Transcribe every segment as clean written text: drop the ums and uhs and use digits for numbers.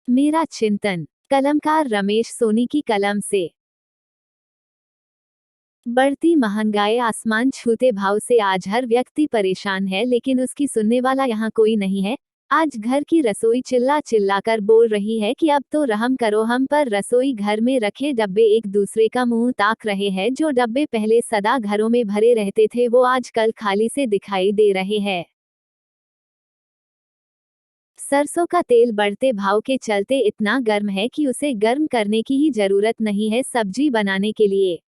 मेरा चिंतन, कलमकार रमेश सोनी की कलम से। बढ़ती महंगाई आसमान छूते भाव से आज हर व्यक्ति परेशान है, लेकिन उसकी सुनने वाला यहाँ कोई नहीं है। आज घर की रसोई चिल्ला चिल्ला कर बोल रही है कि अब तो रहम करो हम पर। रसोई घर में रखे डब्बे एक दूसरे का मुंह ताक रहे हैं। जो डब्बे पहले सदा घरों में भरे रहते थे, वो आजकल खाली से दिखाई दे रहे हैं। सरसों का तेल बढ़ते भाव के चलते इतना गर्म है कि उसे गर्म करने की ही जरूरत नहीं है सब्जी बनाने के लिए।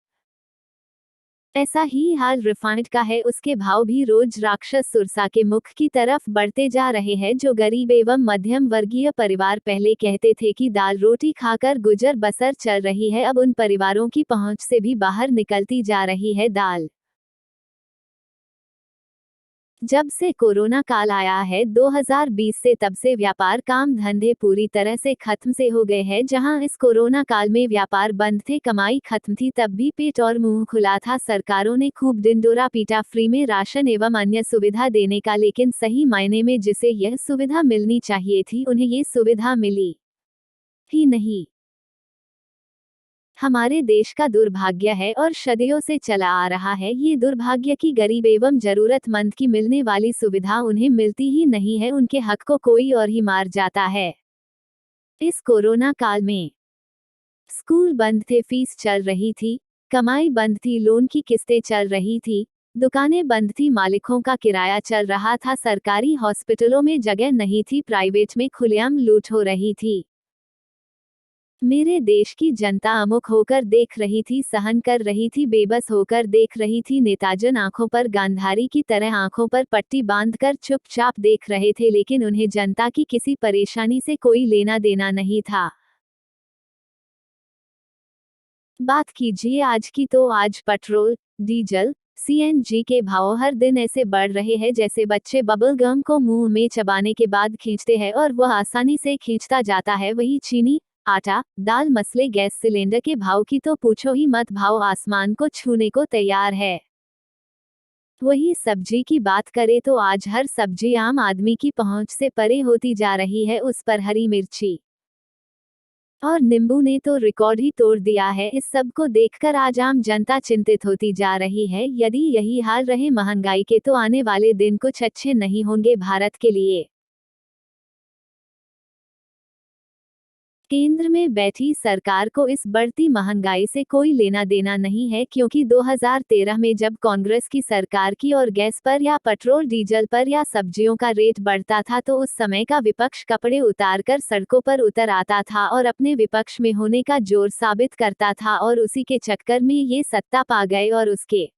ऐसा ही हाल रिफाइंड का है, उसके भाव भी रोज राक्षस सुरसा के मुख की तरफ बढ़ते जा रहे हैं। जो गरीब एवं मध्यम वर्गीय परिवार पहले कहते थे कि दाल रोटी खाकर गुजर बसर चल रही है, अब उन परिवारों की पहुंच से भी बाहर निकलती जा रही है दाल। जब से कोरोना काल आया है 2020 से, तब से व्यापार काम धंधे पूरी तरह से खत्म से हो गए हैं। जहां इस कोरोना काल में व्यापार बंद थे, कमाई खत्म थी, तब भी पेट और मुंह खुला था। सरकारों ने खूब डिंडोरा पीटा फ्री में राशन एवं अन्य सुविधा देने का, लेकिन सही मायने में जिसे यह सुविधा मिलनी चाहिए थी, उन्हें ये सुविधा मिली ही नहीं। हमारे देश का दुर्भाग्य है और सदियों से चला आ रहा है ये दुर्भाग्य कि गरीब एवं जरूरतमंद की मिलने वाली सुविधा उन्हें मिलती ही नहीं है। उनके हक को कोई और ही मार जाता है। इस कोरोना काल में स्कूल बंद थे, फीस चल रही थी, कमाई बंद थी, लोन की किस्तें चल रही थी, दुकानें बंद थी, मालिकों का किराया चल रहा था, सरकारी हॉस्पिटलों में जगह नहीं थी, प्राइवेट में खुलेआम लूट हो रही थी। मेरे देश की जनता अमुक होकर देख रही थी, सहन कर रही थी, बेबस होकर देख रही थी। नेताजन आंखों पर गांधारी की तरह आंखों पर पट्टी बांधकर चुपचाप देख रहे थे, लेकिन उन्हें जनता की किसी परेशानी से कोई लेना देना नहीं था। बात कीजिए आज की, तो आज पेट्रोल, डीजल, सीएनजी के भाव हर दिन ऐसे बढ़ रहे हैं जैसे बच्चे बबल गम को मुंह में चबाने के बाद खींचते हैं और वह आसानी से खींचता जाता है। वही चीनी, आटा, दाल, मसले, गैस सिलेंडर के भाव की तो पूछो ही मत, भाव आसमान को छूने को तैयार है। वही सब्जी की बात करें तो आज हर सब्जी आम आदमी की पहुंच से परे होती जा रही है। उस पर हरी मिर्ची और नींबू ने तो रिकॉर्ड ही तोड़ दिया है। इस सब को देखकर आज आम जनता चिंतित होती जा रही है। यदि यही हाल रहे महंगाई के, तो आने वाले दिन कुछ अच्छे नहीं होंगे भारत के लिए। केंद्र में बैठी सरकार को इस बढ़ती महंगाई से कोई लेना देना नहीं है, क्योंकि 2013 में जब कांग्रेस की सरकार की और गैस पर या पेट्रोल डीजल पर या सब्जियों का रेट बढ़ता था, तो उस समय का विपक्ष कपड़े उतारकर सड़कों पर उतर आता था और अपने विपक्ष में होने का जोर साबित करता था, और उसी के चक्कर में ये सत्ता पा गए और उसके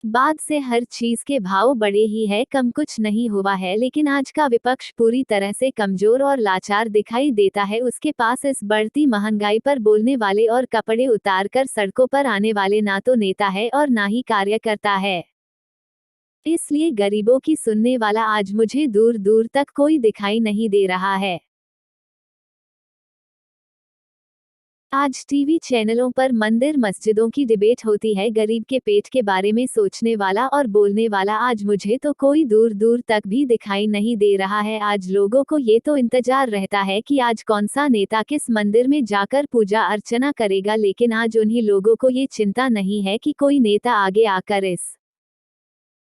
बाद से हर चीज के भाव बढ़े ही है, कम कुछ नहीं हुआ है। लेकिन आज का विपक्ष पूरी तरह से कमजोर और लाचार दिखाई देता है। उसके पास इस बढ़ती महंगाई पर बोलने वाले और कपड़े उतारकर सड़कों पर आने वाले ना तो नेता है और ना ही कार्यकर्ता है। इसलिए गरीबों की सुनने वाला आज मुझे दूर दूर तक कोई दिखाई नहीं दे रहा है। आज टीवी चैनलों पर मंदिर मस्जिदों की डिबेट होती है, गरीब के पेट के बारे में सोचने वाला और बोलने वाला आज मुझे तो कोई दूर दूर तक भी दिखाई नहीं दे रहा है। आज लोगों को ये तो इंतजार रहता है कि आज कौन सा नेता किस मंदिर में जाकर पूजा अर्चना करेगा, लेकिन आज उन्हीं लोगों को ये चिंता नहीं है कि कोई नेता आगे आकर इस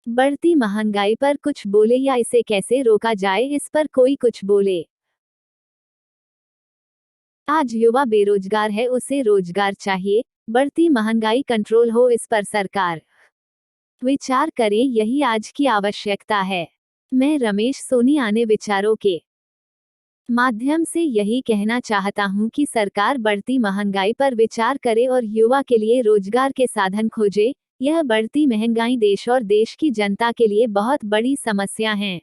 बढ़ती महंगाई पर कुछ बोले या इसे कैसे रोका जाए, इस पर कोई कुछ बोले। आज युवा बेरोजगार है, उसे रोजगार चाहिए, बढ़ती महंगाई कंट्रोल हो, इस पर सरकार विचार करे, यही आज की आवश्यकता है। मैं रमेश सोनी आने विचारों के माध्यम से यही कहना चाहता हूं कि सरकार बढ़ती महंगाई पर विचार करे और युवा के लिए रोजगार के साधन खोजे। यह बढ़ती महंगाई देश और देश की जनता के लिए बहुत बड़ी समस्या है।